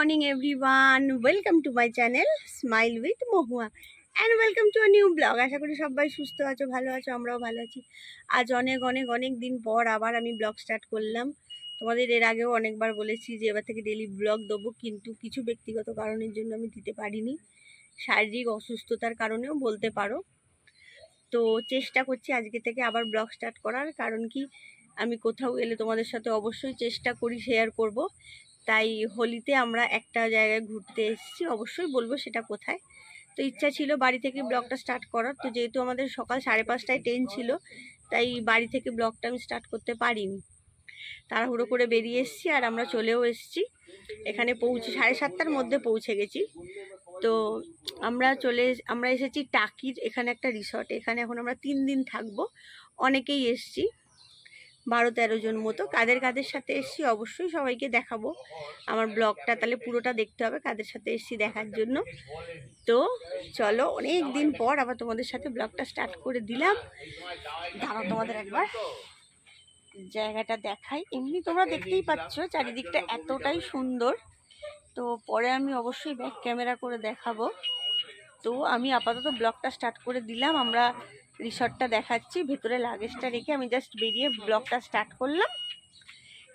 morning everyone, welcome to my channel Smile with Mohua and welcome to a new vlog. আশা করি সবাই সুস্থ আছো, ভালো আছো, আমরাও ভালো আছি। আজ অনেক দিন পর আবার আমি ব্লগ স্টার্ট করলাম। তোমাদের এর আগেও অনেকবার বলেছি যে এবার থেকে ডেইলি ব্লগ দেবো, কিন্তু কিছু ব্যক্তিগত কারণের জন্য আমি দিতে পারিনি, শারীরিক অসুস্থতার কারণেও বলতে পারো। তো চেষ্টা করছি আজকে থেকে আবার ব্লগ স্টার্ট করার। কারণ কি, আমি কোথাও এলে তোমাদের সাথে অবশ্যই চেষ্টা করি শেয়ার করব। তাই হোলিতে আমরা একটা জায়গায় ঘুরতে এসেছি, অবশ্যই বলবো সেটা কোথায়। তো ইচ্ছা ছিল বাড়ি থেকে ব্লগটা স্টার্ট করার। তো যেহেতু আমাদের সকাল 5:30টায় ট্রেন ছিল, তাই বাড়ি থেকে ব্লগটা আমি স্টার্ট করতে পারিনি। তাড়াহুড়ো করে বেরিয়ে এসেছি আর আমরা চলেও এসেছি। এখানে 7:30টার মধ্যে পৌঁছে গেছি। তো আমরা এসেছি টাকির এখানে একটা রিসর্টে। এখানে এখন আমরা 3 দিন থাকবো। অনেকেই এসেছি, 12-13 জন মতো। কাদের সাথে এসেছি অবশ্যই সবাইকে দেখাবো। আমার ব্লগটা তাহলে পুরোটা দেখতে হবে কাদের সাথে এসেছি দেখার জন্য। তো চলো, অনেক দিন পর আবার তোমাদের সাথে ব্লগটা স্টার্ট করে দিলাম। দাঁড়াও, তোমাদের একবার জায়গাটা দেখাই। এমনি তোমরা দেখতেই পাচ্ছ চারিদিকটা এতটাই সুন্দর। তো পরে আমি অবশ্যই ব্যাক ক্যামেরা করে দেখাবো। তো আমি আপাতত ব্লগটা স্টার্ট করে দিলাম। আমরা রিসর্টটা দেখাচ্ছি, ভেতরে লাগেজটা রেখে আমি জাস্ট বেরিয়ে ব্লগটা স্টার্ট করলাম।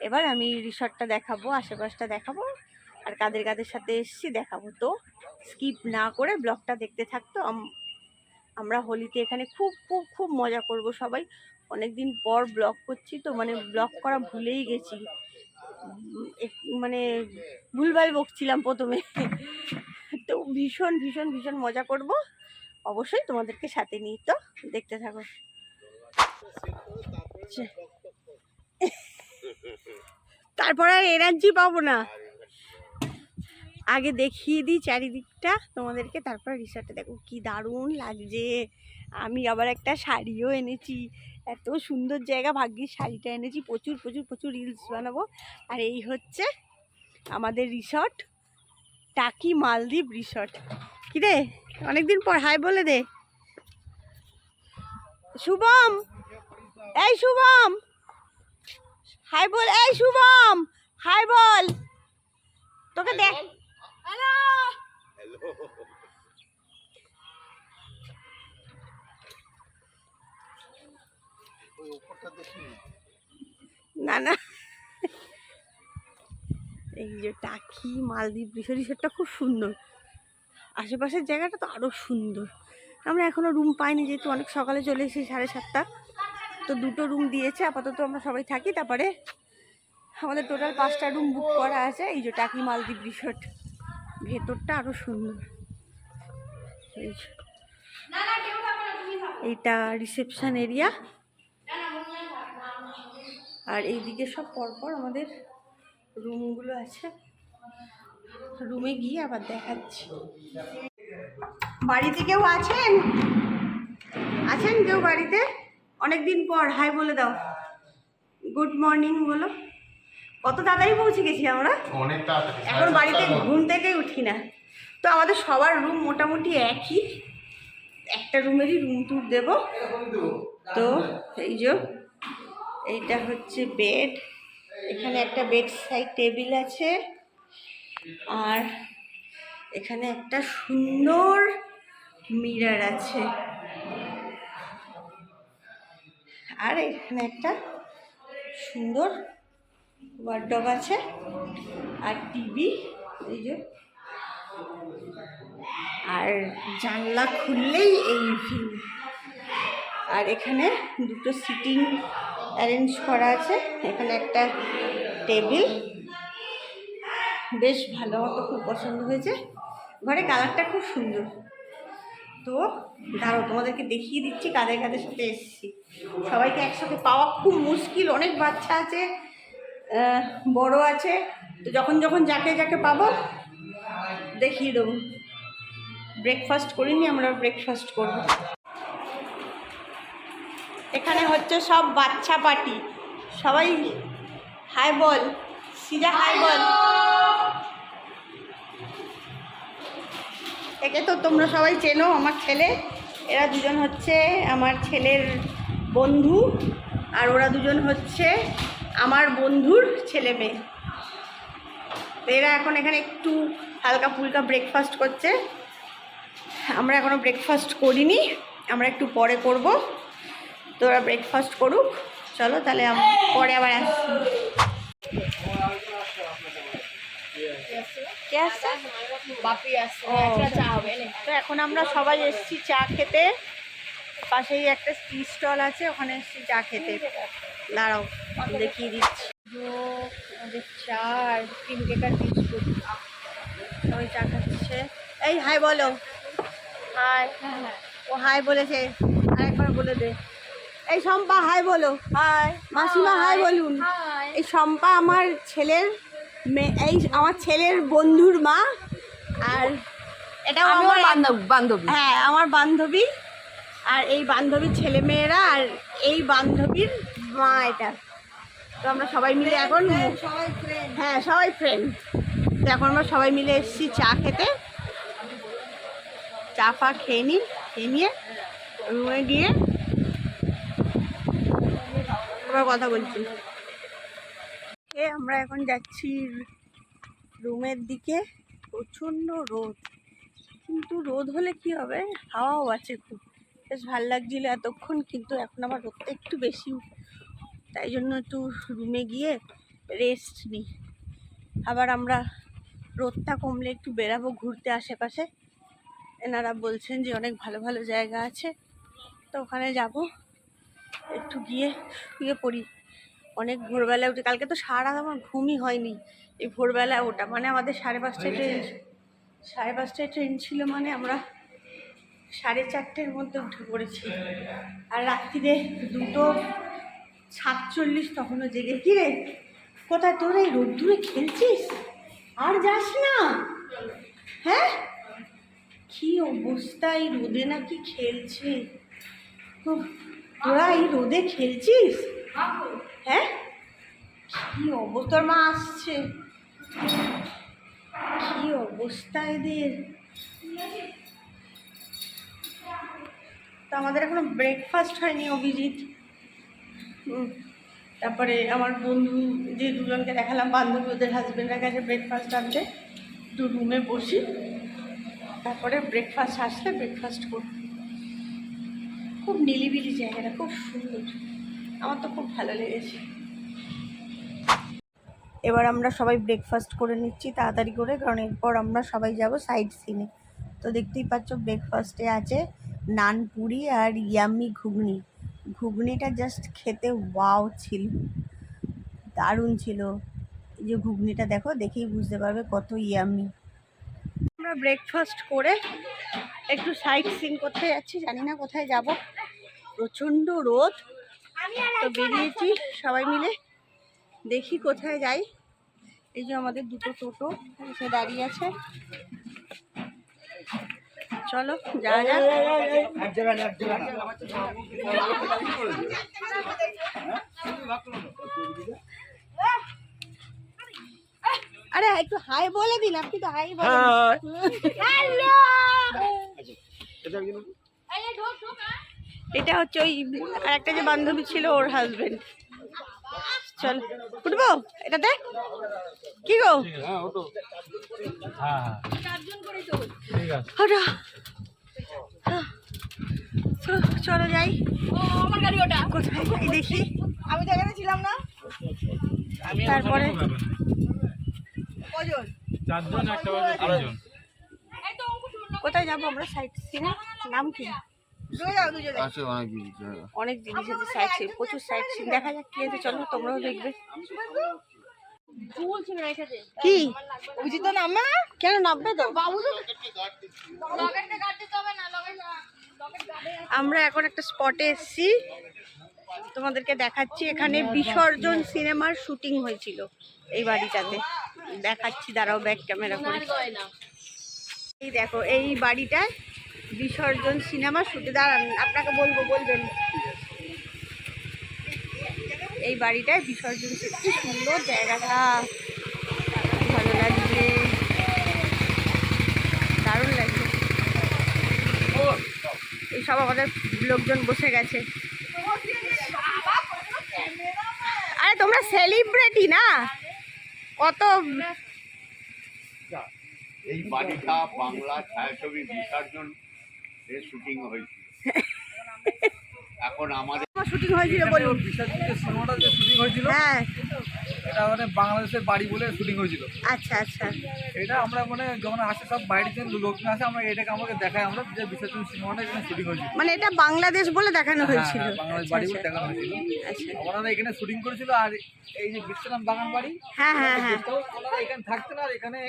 এবার আমি রিসর্টটা দেখাবো, আশেপাশটা দেখাবো, আর কাদের সাথে এসেছি দেখাবো। তো স্কিপ না করে ব্লগটা দেখতে থাকতো। আমরা হোলিতে এখানে খুব মজা করব সবাই। অনেক দিন পর ব্লগ করছি, তো ব্লগ করা ভুলেই গেছি, ভুলভাল বকছিলাম প্রথমে। তো ভীষণ মজা করব, অবশ্যই তোমাদেরকে সাথে নিয়ে। তো দেখতে থাকো। তারপর আর এনার্জি পাবো না, আগে দেখিয়ে দিই চারিদিকটা তোমাদেরকে, তারপর রিসর্টে দেখো কি দারুণ লাগছে। আমি আবার একটা শাড়িও এনেছি, এত সুন্দর জায়গা, ভাগ্যিস শাড়িটা এনেছি। প্রচুর রিলস বানাবো। আর এই হচ্ছে আমাদের রিসর্ট, টাকি মালদ্বীপ রিসর্ট। কি রে, অনেকদিন পর হাই বলে দে। শুভম, এই শুভম হাই বল। এই শুভম হাই বল, তোকে দেখ। হ্যালো, না এই যে টাকি মালদ্বীপ রিসর্টটা খুব সুন্দর। আশেপাশের জায়গাটা তো আরো সুন্দর। আমরা এখনো রুম পাইনি, যেহেতু অনেক সকালে চলে এসেছি 7:30। তো 2টো রুম দিয়েছে আপাতত, আমরা সবাই থাকি। তারপরে আমাদের টোটাল 5টা রুম বুক করা আছে। এই যে টাকি মালদ্বীপ রিসর্ট, ভেতরটা আরো সুন্দর। এইটা রিসেপশন এরিয়া, আর এইদিকে সব পরপর আমাদের রুমগুলো আছে। রুমে গিয়ে আবার দেখাচ্ছি। বাড়িতে কেউ আছেন কেউ বাড়িতে? অনেকদিন পর হাই বলে দাও, গুড মর্নিং বলো। কত তাড়াতাড়ি পৌঁছে গেছি আমরা, এখন বাড়িতে ঘুম থেকে উঠি না। তো আমাদের সবার রুম মোটামুটি একই, একটা রুমেরই রুম ট্যুর দেবো। তো এই যে এইটা হচ্ছে বেড, এখানে একটা বেড সাইড টেবিল আছে, আর এখানে একটা সুন্দর মিরর আছে, আর এখানে একটা সুন্দর ওয়ার্ডরোব আছে, আর টিভি, এই যে, আর জানলা খুললেই এই ভিউ। আর এখানে 2টো সিটিং অ্যারেঞ্জ করা আছে, এখানে একটা টেবিল, বেশ ভালো, আমার তো খুব পছন্দ হয়েছে। ঘরে কালারটা খুব সুন্দর। তো দাঁড়াও, তোমাদেরকে দেখিয়ে দিচ্ছি কাদের সাথে এসেছি। সবাইকে একসাথে পাওয়া খুব মুশকিল, অনেক বাচ্চা আছে, বড় আছে। তো যখন যাকে পাবো দেখিয়ে দেবো। ব্রেকফাস্ট করিনি, আমরা ব্রেকফাস্ট করবো। এখানে হচ্ছে সব বাচ্চা পার্টি, সবাই হাই বল। সিজা হাই বল। একে তো তোমরা সবাই চেনো, আমার ছেলে। এরা দুজন হচ্ছে আমার ছেলের বন্ধু, আর ওরা দুজন হচ্ছে আমার বন্ধুর ছেলে মেয়ে। এরা এখন এখানে একটু হালকা ফুলকা ব্রেকফাস্ট করছে। আমরা এখনও ব্রেকফাস্ট করিনি, আমরা একটু পরে করব। তো ওরা ব্রেকফাস্ট করুক, চলো তাহলে পরে আবার আসছি। তো এখন আমরা সবাই এসেছি চা খেতে। পাশেই একটা টি স্টল আছে, ওখানে এসেছি চা খেতে। দাঁড়াও দেখিয়ে দিচ্ছি। আমাদের চা আর ক্রিম কেকার বিস্কুট, সবাই চা খাচ্ছে। এই হাই বলো। হাই। ও হাই বলেছে, আরেকবার বলে দে। এই শম্পা হাই বলো। হাই। মাসিমা হাই বলুন। এই শম্পা আমার ছেলের মেয়ে, এই আমার ছেলের বন্ধুর মা। আর এটাও আমার বান্ধবী। হ্যাঁ আমার বান্ধবী। আর এই বান্ধবীর ছেলে মেয়েরা, আর এই বান্ধবীর মা এটা। তো আমরা সবাই মিলে এখন, হ্যাঁ সবাই ফ্রেন্ড। তো এখন আমরা সবাই মিলে এসেছি চা খেতে। চা ফা খেয়ে নিয়ে রুমে গিয়ে আবার কথা বলছি। আমরা এখন যাচ্ছি রুমের দিকে। প্রচণ্ড রোদ, কিন্তু রোদ হলে কি হবে, হাওয়াও আছে খুব, বেশ ভালো লাগছিল এতক্ষণ। কিন্তু এখন আবার রোদটা একটু বেশি, তাই জন্য একটু রুমে গিয়ে রেস্ট নিই। আবার আমরা রোদটা কমলে একটু বেরাবো ঘুরতে আশেপাশে। এনারা বলছেন যে অনেক ভালো ভালো জায়গা আছে, তো ওখানে যাব। একটু গিয়ে শুয়ে পড়ি। অনেক ভোরবেলায় উঠে, কালকে তো সারা রাত আমার ঘুমই হয়নি। এই ভোরবেলায় ওটা মানে আমাদের 5:30টায় ট্রেন, 5:30টায় ট্রেন ছিল, মানে আমরা 4:30-র মধ্যে উঠে পড়েছি। আর রাত্রিরে 2:47 তখনও জেগে। কি রে, কোথায় তোর এই রোদ্দুরে খেলছিস? আর যাস না। হ্যাঁ কি অবস্থা, এই রোদে নাকি খেলছে। তোরা এই রোদে খেলছিস? হ্যাঁ কি অবস্থা, তোর মা আসছে। কি অবস্থা এদের। তো আমাদের এখনো ব্রেকফাস্ট হয়নি। অভিজিৎ, তারপরে আমার বন্ধু যে দুজনকে দেখালাম, বান্ধবী, ওদের হাজবেন্ডের কাছে ব্রেকফাস্ট আনতে। একটু রুমে বসি, তারপরে ব্রেকফাস্ট আসলে ব্রেকফাস্ট করব। খুব নিলিবিলি জায়গাটা, খুব সুন্দর, আমার তো খুব ভালো লেগেছে। এবার আমরা সবাই ব্রেকফাস্ট করে নিচ্ছি তাড়াতাড়ি করে, কারণ এরপর আমরা সবাই যাব সাইড সিনে। তো দেখতেই পাচ্ছ ব্রেকফাস্টে আছে নান পুরি আর ইয়াম্মি ঘুগনি। ঘুগনিটা জাস্ট খেতে ওয়াও ছিল, দারুণ ছিল। এই যে ঘুগনিটা দেখো, দেখেই বুঝতে পারবে কত ইয়াম্মি। আমরা ব্রেকফাস্ট করে একটু সাইড সিন করতে যাচ্ছি, জানি না কোথায় যাব, প্রচণ্ড রোদ। তো বেরিয়েছি সবাই মিলে, দেখি কোথায় যাই। এই যে আমাদের দুটো টোটো এসে দাঁড়িয়ে আছে, চলো যাওয়া যাক। আরে একটু হাই বলে দিন, আপনি তো হাই বলেন। হ্যালো, এটা হচ্ছে ওই আরেকটা যে বান্ধবী ছিল, ওর হাজবেন্ড। চল উঠবো এটাতে, কি গো? চলো যাই। কোথায় যাই দেখি, আমি তো এখানে ছিলাম না। তারপরে কোথায় যাবো আমরা সাইড সিনে? নাম কি? অনেক জিনিস আছে সাইড সিন, প্রচুর সাইড সিন, দেখা যাক কি আছে। চলো তোমরাও দেখবে। কি অভিজিৎ নামবে না? কেন নামবে তো? আমরা এখন একটা স্পটে এসেছি, তোমাদেরকে দেখাচ্ছি। এখানে বিসর্জন সিনেমার শুটিং হয়েছিল এই বাড়িটাতে, দেখাচ্ছি, দাঁড়াও ব্যাক ক্যামেরা করে। এই দেখো, এই বাড়িটায় বিসর্জন সিনেমা শুটে, দাঁড়ান আপনাকে বলবেন। এই বাড়িটায় বিসর্জন, কি সুন্দর জায়গাটা, ভালো লাগছে, দারুণ লাগছে। এইসব আমাদের লোকজন বসে গেছে। আরে তোমরা সেলিব্রিটি না, কত এই বাড়িটা বাংলা ছায়াছবি বিসর্জন এর শুটিং হয়েছিল। এখন আমাদের শুটিং হয়েছিল বলুন। বিসর্জনের সিনেমাটা যে শুটিং হয়েছিল, হ্যাঁ এটা মানে বাংলাদেশের বাড়ি বলে শুটিং হয়েছিল। আচ্ছা আচ্ছা। এটা আমরা মানে যখন আসে সব বাইরে থেকে লোকজন আসে, আমরা এটাকে আমাকে দেখাই আমরা যে বিসর্জন সিনেমাটা এখানে শুটিং হয়েছিল। মানে এটা বাংলাদেশ বলে দেখানো হয়েছিল। হ্যাঁ, বাংলাদেশ বাড়ি বলে দেখানো হয়েছিল। আচ্ছা ওনারা এখানে শুটিং করেছিল। আর এই যে বিশ্রাম বাগান বাড়ি, হ্যাঁ হ্যাঁ হ্যাঁ ওনারা এখানে থাকতেন আর এখানে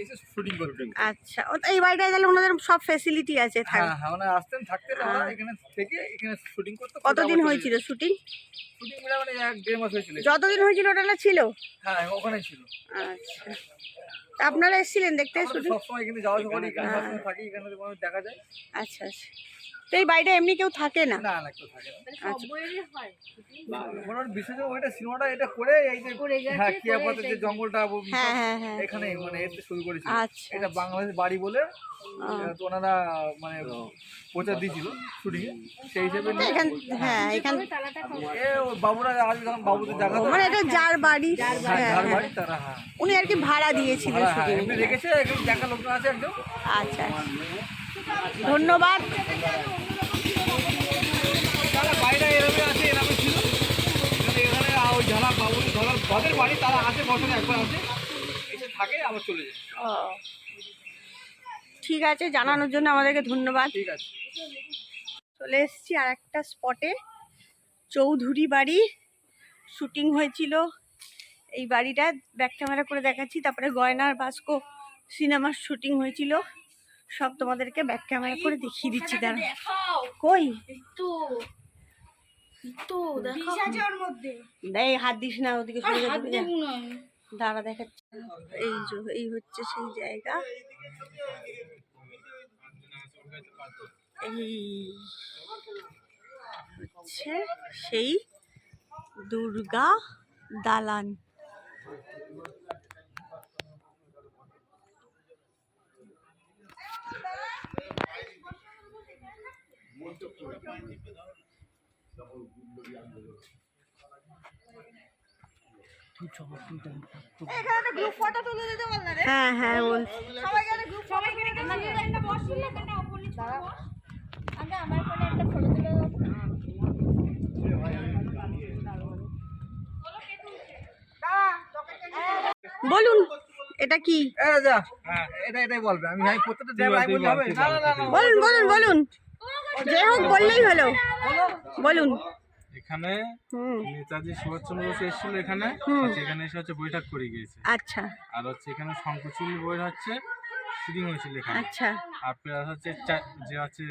এসে শুটিং করতেন। আচ্ছা এই বাড়িটায় তাহলে ওনাদের সব ফেসিলিটি আছে হ্যাঁ হ্যাঁ, ওনারা আসতেন থাকতেন, আমরা এখানে থেকে এখানে শুটিং করতে। কতদিন হয়েছিল শুটিং? শুটিং মানে 1-1.5 মাস হয়েছিল। যতদিন হয়েছিল ওটা না ছিল? হ্যাঁ ওখানে ছিল। আচ্ছা আপনারা এসেছিলেন দেখতে শুটিং? সবসময় এখানে যাওয়া করি, এখানে সবসময় থাকি, এখানে দেখা যায়। আচ্ছা আচ্ছা। তো এই বাড়িটা এমনি কেউ থাকে না? না না, কেউ থাকে না। আচ্ছা ওনার বিশেষ ওইটা সিনেমাটা এটা করে এই যে হ্যাঁ কিয়াপাতের যে জঙ্গলটা হ্যাঁ হ্যাঁ হ্যাঁ এখানে মানে এতে শুরু করেছিল। আচ্ছা এটা বাংলাদেশ বাড়ি বলে তো ওনারা মানে প্রচার দিয়েছিল শুটিং এ, সেই হিসেবে এখান হ্যাঁ এখান বাবুরা আজ যখন বাবুদের জায়গা মানে এটা যার বাড়ি যার বাড়ি তারা হ্যাঁ উনি আর কি ভাড়া দিয়েছিলেন শুটিং এমনি রেখেছে। এখানে দেখা লোকজন আছে একদম। আচ্ছা ধন্যবাদ। তারা বাইরে এরমে আছে, এরমে ছিল এখানে ওই যারা বাবুর ধরার বাদের বাড়ি তারা আসে, বছরে একবার আসে, এসে থাকে আবার চলে যায়। ও ঠিক আছে, জানানোর জন্য আমাদেরকে ধন্যবাদ। ঠিক আছে, চলে এসেছি আর একটা স্পটে। চৌধুরী বাড়ি শুটিং হয়েছিল। এই বাড়িটা ব্যাক ক্যামেরা করে দেখাচ্ছি। তারপরে গয়নার বাস্ক সিনেমার শুটিং হয়েছিল, সব তোমাদেরকে ব্যাক ক্যামেরা করে দেখিয়ে দিচ্ছি। দাঁড়া কই দেখ, হাত দিস না, ওদিকে দাঁড়া দেখাচ্ছি। এই হচ্ছে সেই জায়গা। এই হচ্ছে সেই দুর্গা দালান। হ্যাঁ হ্যাঁ বলছি। বলুন এটা কি? এটাই বলবে। আমি ভাই প্রত্যেকটা জায়গায় বলতে হবে। না না না, বলুন বলুন বলুন, যে হোক বললেই হলো, বলুন। এখানে নেতাজি সুভাষচন্দ্র বসু এসেছিল এখানে, এখানে এসে হচ্ছে বৈঠক করে গিয়েছে। আচ্ছা আর হচ্ছে এখানে শঙ্করচূড় বই হচ্ছে শুটিং হয়েছিল এখানে। আচ্ছা আর প্লাস হচ্ছে যে হচ্ছে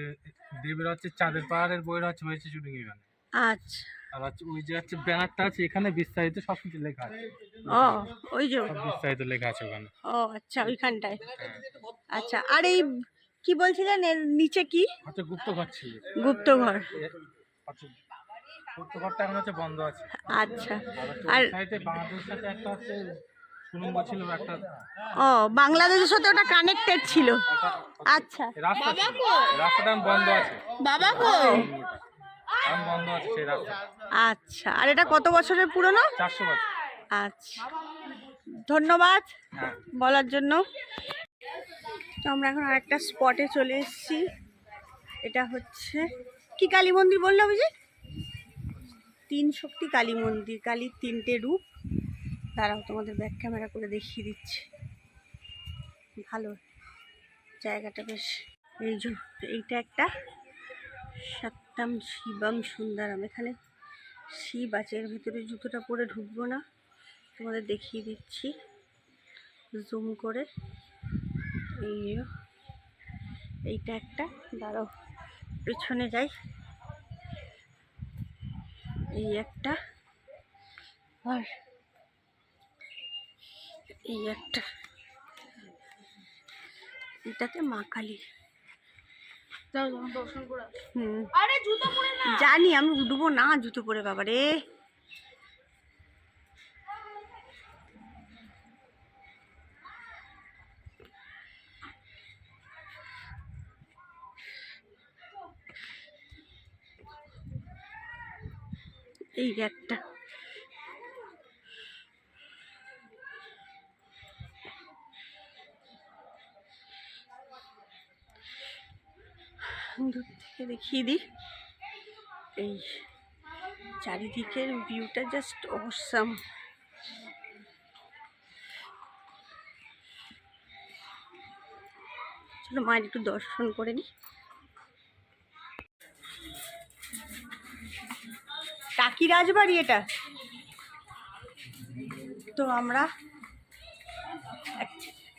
দেবের হচ্ছে চাঁদের পাহাড়ের বই হয়েছে শুটিং এখানে। আচ্ছা আর হচ্ছে ওই যে হচ্ছে ব্যানারটা আছে এখানে বিস্তারিত সব কিছু লেখা আছে। ও ওই যে সব বিস্তারিত লেখা আছে ওখানে। ও আচ্ছা ওইখানটায়। আচ্ছা আর এই কি বলছিলেন এর নিচে কি? হচ্ছে গুপ্তঘর ছিল। গুপ্তঘর। গুপ্তঘরটা এখন হচ্ছে বন্ধ আছে। আচ্ছা আর সাইডে বাংলাদেশের সাথে একটা হচ্ছে সুরঙ্গ ছিল একটা। ও বাংলাদেশের সাথে ওটা কানেক্টেড ছিল। আচ্ছা রাস্তাটা বন্ধ আছে। বাবা কই? বন্ধ আছে সেই রাস্তা। আচ্ছা আর এটা কত বছরের পুরনো? 400 বছর। আচ্ছা ধন্যবাদ হ্যাঁ বলার জন্য। তো আমরা এখন আরেকটা স্পটে চলে এসেছি। এটা হচ্ছে কি কালী মন্দির বললো বুঝি? 3 শক্তি কালী মন্দির, কালীর 3টে রূপ। দাঁড়াও তোমাদের ব্যাক ক্যামেরা করে দেখিয়ে দিচ্ছি। ভালো জায়গাটা বেশ। এই যে এইটা একটা সত্যম শিবম সুন্দরম, এখানে শিব আছে। এর ভিতরে জুতোটা পরে ঢুকবো না, তোমাদের দেখিয়ে দিচ্ছি জুম করে। এইটা একটা, দাঁড়াও পেছনে যাই। এই একটা আর এই একটা, এটাতে মা কালী। জানি আমি উঠবো না জুতো পরে, বাবা রে। এই একটা দূর থেকে দেখিয়ে দিই, এই চারিদিকের ভিউটা জাস্ট অসাম। চলো মায়ের একটু দর্শন করে নিই। টাকি রাজবাড়ি এটা। তো আমরা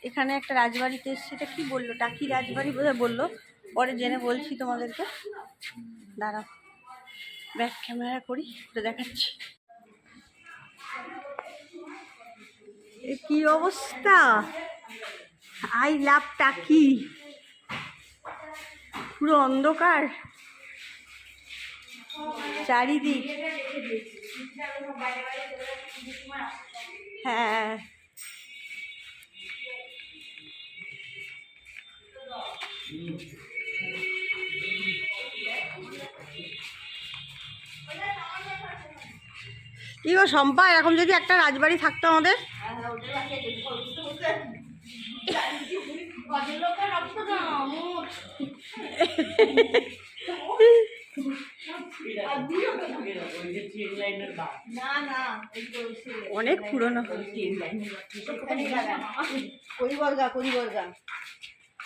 এখানে একটা রাজবাড়িতে এসেছি, এটা কি বললো, টাকি রাজবাড়ি বোধহয় বললো, পরে জেনে বলছি তোমাদেরকে। দাঁড়াও ব্যাক ক্যামেরা করি, এটা দেখাচ্ছি। এ কি অবস্থা, আই লাভ টাকি। পুরো অন্ধকার চারিদিক। হ্যাঁ কি গো শম্পা, এরকম যদি একটা রাজবাড়ি থাকতো আমাদের। অনেক পুরনো। করিবর্গা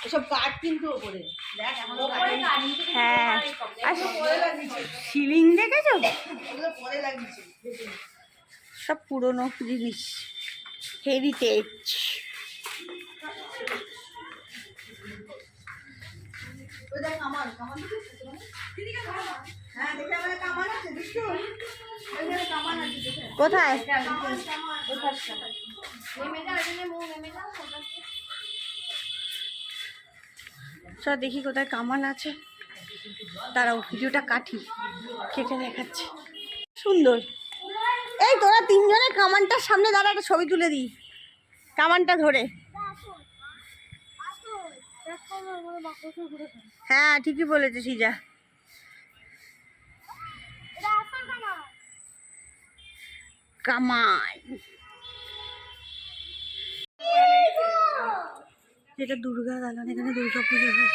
এসব কাঠ কিন্তু ওপরে। হ্যাঁ আর সিলিং দেখেছো, সব পুরনো জিনিস, হেরিটেজ। কোথায়? চল দেখি কোথায় কামান আছে, তারাও ভিডিওটা কেটে দেখাচ্ছে। সুন্দর। এই তোরা তিনজনে কামানটার সামনে দাঁড়া, একটা ছবি তুলে দিই কামানটা ধরে। হ্যাঁ ঠিকই বলেছে সিজা। কামান এটা দুর্গা দালান, এখানে দুর্গা পুজো হয়।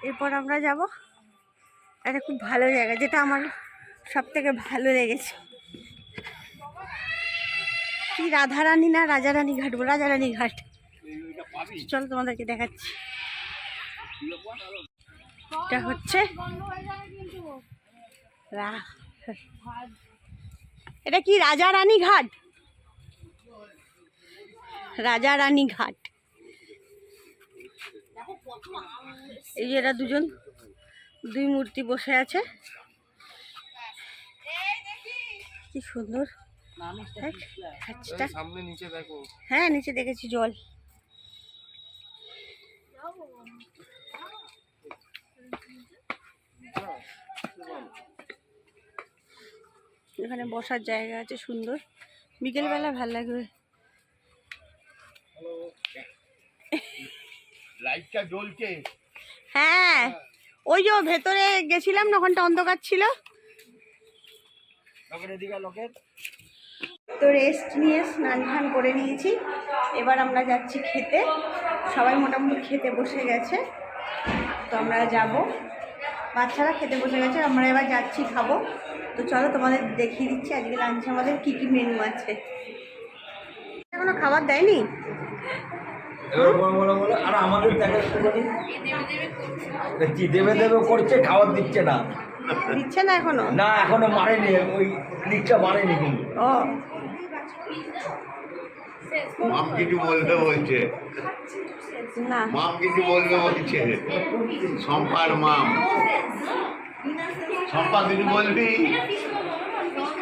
এরপর আমরা যাব একটা খুব ভালো জায়গা, যেটা আমার সব থেকে ভালো লেগেছে। কি রাধারানী না রাজারানী ঘাট, রাজারানী ঘাট। চল তোমাদেরকে দেখাচ্ছি। এটা হচ্ছে এটা কি রাজারানী ঘাট, রাজারানী ঘাট। এই যে এরা দুই মূর্তি বসে আছে, কি সুন্দর। হ্যাঁ নিচে দেখেছি জল। এখানে বসার জায়গা আছে সুন্দর, বিকেলবেলা ভালো লাগবে। লাইটটা জ্বলছে। হ্যাঁ ওই যে ভেতরে গেছিলাম না, ওখানটা অন্ধকার ছিল। তো রেস্ট নিয়ে স্নান টান করে নিয়েছি, এবার আমরা যাচ্ছি খেতে। সবাই মোটামুটি খেতে বসে গেছে, তো আমরা যাব। বাচ্চারা খেতে বসে গেছে, আমরা এবার যাচ্ছি খাবো। তো চলো তোমাদের দেখিয়ে দিচ্ছি আজকে লাঞ্চে আমাদের কী কী মেনু আছে। এখনো খাবার দেয়নি, আর আমাদের দেবে করছে, খাবার দিচ্ছে না, দিচ্ছে না এখনো। না এখনো মারেনি, ওই ক্লিকটা মারেনি কিন্তু। ও মাম কিছু বলবে বলছে, না মাম কিছু বলবে বলছে, সম্পার মাম। সম্পা কিছু বলবি?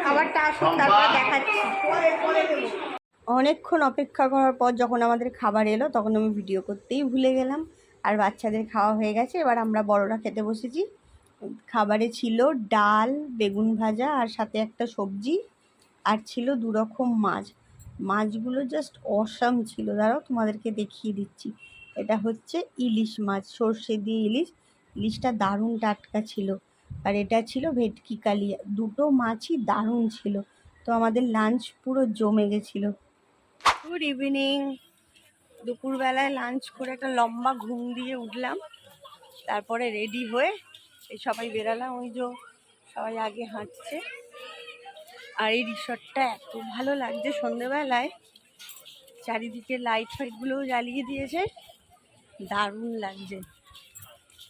খাবারটা আসুন তারপর দেখাচ্ছি। অনেকক্ষণ অপেক্ষা করার পর যখন আমাদের খাবার এলো, তখন আমি ভিডিও করতেই ভুলে গেলাম। আর বাচ্চাদের খাওয়া হয়ে গেছে, এবার আমরা বড়রা খেতে বসেছি। খাবারে ছিল ডাল, বেগুন ভাজা, আর সাথে একটা সবজি, আর ছিল 2 রকম মাছ। মাছগুলো জাস্ট অসাম ছিল, দাঁড়াও তোমাদেরকে দেখিয়ে দিচ্ছি। এটা হচ্ছে ইলিশ মাছ, সর্ষে দিয়ে ইলিশটা দারুণ টাটকা ছিল। আর এটা ছিল ভেটকি কালিয়া। দুটো মাছই দারুণ ছিল। তো আমাদের লাঞ্চ পুরো জমে গেছিল। Good evening. দুপুরবেলায় লাঞ্চ করে একটা লম্বা ঘুম দিয়ে উঠলাম, তারপরে রেডি হয়ে এই সবাই বেরালাম। ওই যে সবাই আগে হাঁটছে। আর এই রিসর্টটা এত ভালো লাগছে সন্ধেবেলায়, চারিদিকে লাইট ফাইটগুলোও জ্বালিয়ে দিয়েছে, দারুণ লাগছে।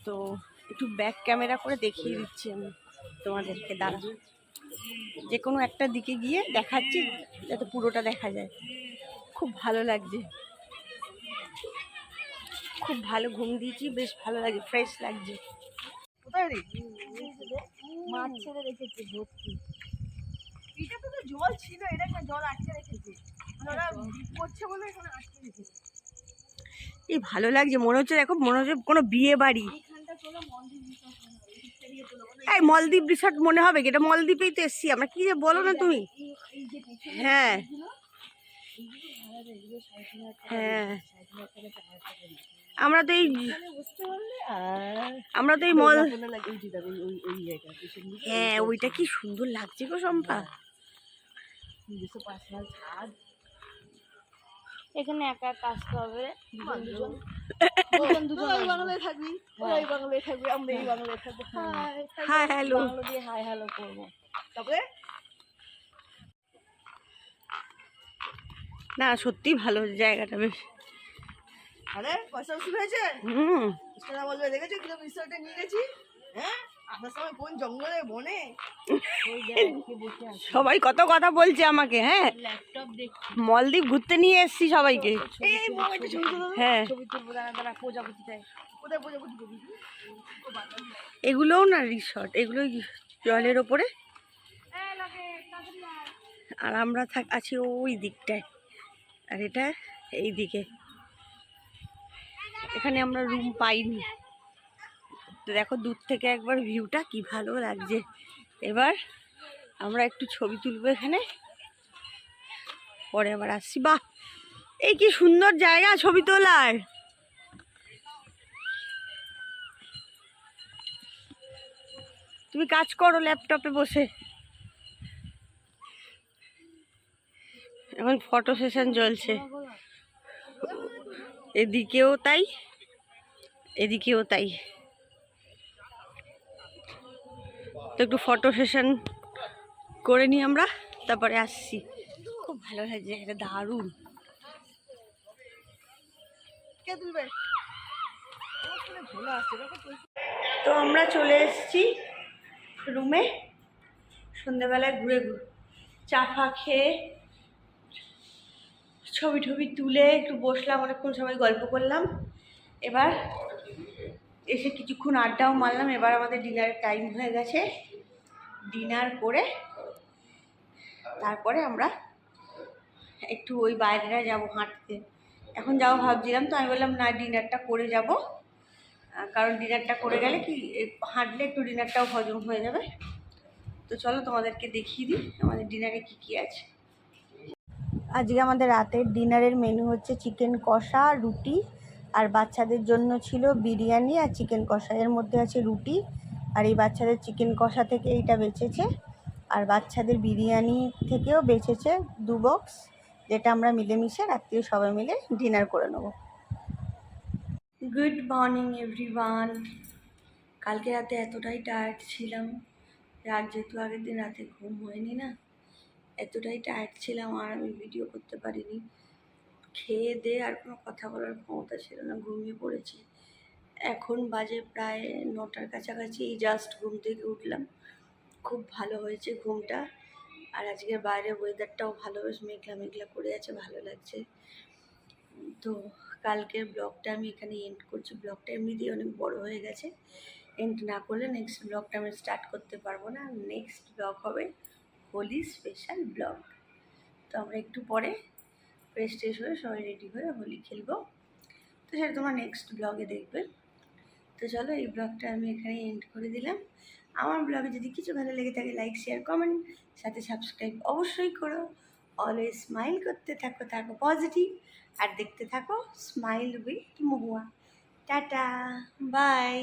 তো একটু ব্যাক ক্যামেরা করে দেখিয়ে দিচ্ছি আমি তোমাদেরকে, দাঁড়া যে কোনো একটা দিকে গিয়ে দেখাচ্ছি যাতে পুরোটা দেখা যায়। খুব ভালো লাগছে, খুব ভালো ঘুম দিয়েছি, বেশ ভালো লাগছে, ফ্রেশ লাগছে। কোথায় রে মাছ ছেড়ে রেখেছে ভর্তি। এটা তো জল ছিল, এটা জল আটকে রেখেছে, ওরা করছে বলে এখানে আটকে রেখেছে। এই ভালো লাগছে, মনে হচ্ছে দেখো, মনে হচ্ছে কোনো বিয়ে বাড়ি। এই মলদ্বীপ রিসর্ট মনে হবে, এটা মলদ্বীপেই তো এসছি আমরা। কি যে বলো না তুমি। হ্যাঁ হ্যাঁ, আমরা তো এই মল, হ্যাঁ ওইটা কি সুন্দর লাগছে গো শম্পা। এখানে একা একা আসতে হবে, বাংলায় থাকবি, ওই বাংলায় থাকবি, আমরা এই বাংলায় থাকবো। হাই হ্যালো, বাংলা দিয়ে হাই হ্যালো করবো। তারপরে না সত্যি ভালো জায়গাটা বেশ। আরে পয়সা শুরু হয়েছে, সেটা বলবে দেখেছো কিরকম রিসোর্টে নিয়ে গেছি। হ্যাঁ আপনার সময় কোন জঙ্গলে বনে সবাই কত কথা বলছে আমাকে। হ্যাঁ ল্যাপটপ দেখছি, মলদ্বীপ ঘুরতে নিয়ে এসছি সবাইকে। এই মোবাইলটা ছবি তুলো, হ্যাঁ ছবি তুলবো, দাঁড়া প্রজাপতি চাই। কোথায় প্রজাপতি করবি? এগুলোও না রিসর্ট, এগুলো জলের ওপরে। আর আমরা আছি ওই দিকটায়, আর এটা এই দিকে। এখানে আমরা রুম পাইনি। তো দেখো দূর থেকে একবার ভিউটা কি ভালো লাগছে। এবার আমরা একটু ছবি তুলবো এখানে, পরে আবার আসছি। বাহ এই কি সুন্দর জায়গা ছবি তোলার। তুমি কাজ করো ল্যাপটপে বসে। এখন ফটো সেশন চলছে, এদিকেও তাই এদিকেও তাই। তো একটু ফটো সেশন করে নিই আমরা, তারপরে আসছি। খুব ভালো লাগছে, এটা দারুণ। কে তুলবে? তো আমরা চলে এসেছি রুমে। সন্ধ্যাবেলায় ঘুরে চা ফা খেয়ে ছবি টবি তুলে একটু বসলাম, অনেকক্ষণ সবাই গল্প করলাম। এবার এসে কিছুক্ষণ আড্ডাও মারলাম। এবার আমাদের ডিনারের টাইম হয়ে গেছে। ডিনার করে তারপরে আমরা একটু ওই বাইরে যাব হাঁটতে। এখন যাবো ভাবছিলাম, তো আমি বললাম না ডিনারটা করে যাব, কারণ ডিনারটা করে গেলে কি হাঁটলে একটু ডিনারটাও হজম হয়ে যাবে। তো চলো তোমাদেরকে দেখিয়ে দিই আমাদের ডিনারে কি কি আছে। আজকে আমাদের রাতের ডিনারের মেনু হচ্ছে চিকেন কষা, রুটি, আর বাচ্চাদের জন্য ছিল বিরিয়ানি আর চিকেন কষা। এর মধ্যে আছে রুটি, আর এই বাচ্চাদের চিকেন কষা থেকে এইটা বেঁচেছে, আর বাচ্চাদের বিরিয়ানি থেকেও বেঁচেছে 2 বক্স, যেটা আমরা মিলেমিশে রাত্রে সবাই মিলে ডিনার করে নেব। Good morning everyone. কালকে রাতে এতটাই টায়ার্ড ছিলাম, রাত যেহেতু আগের দিন রাতে ঘুম হয়নি না, এতটাই টায়ার্ড ছিলাম আর আমি ভিডিও করতে পারিনি। খেয়ে দিয়ে আর কোনো কথা বলার ক্ষমতা ছিল না, ঘুমিয়ে পড়েছি। এখন বাজে প্রায় 9টার কাছাকাছি, জাস্ট ঘুম থেকে উঠলাম। খুব ভালো হয়েছে ঘুমটা। আর আজকে বাইরে ওয়েদারটাও ভালো, বেশ মেঘলা মেঘলা করে আছে, ভালো লাগছে। তো কালকের ব্লগটা আমি এখানে এন্ড করছি। ব্লগটা এমনিতেই অনেক বড় হয়ে গেছে, এন্ড না করলে নেক্সট ব্লগটা আমি স্টার্ট করতে পারবো না। নেক্সট ব্লগ হবে হোলি স্পেশাল ব্লগ। তো আমরা একটু পরে ফ্রেশ ট্রেশ হয়ে সবাই রেডি হয়ে হোলি খেলবো, তো সেটা তোমরা নেক্সট ব্লগে দেখবে। তো চলো এই ব্লগটা আমি এখানে এন্ড করে দিলাম। আমার ব্লগে যদি কিছু ভালো লেগে থাকে লাইক শেয়ার কমেন্ট, সাথে সাবস্ক্রাইব অবশ্যই করো। অলওয়েজ স্মাইল করতে থাকো, থাকো পজিটিভ, আর দেখতে থাকো smile with Mahua. Tata bye.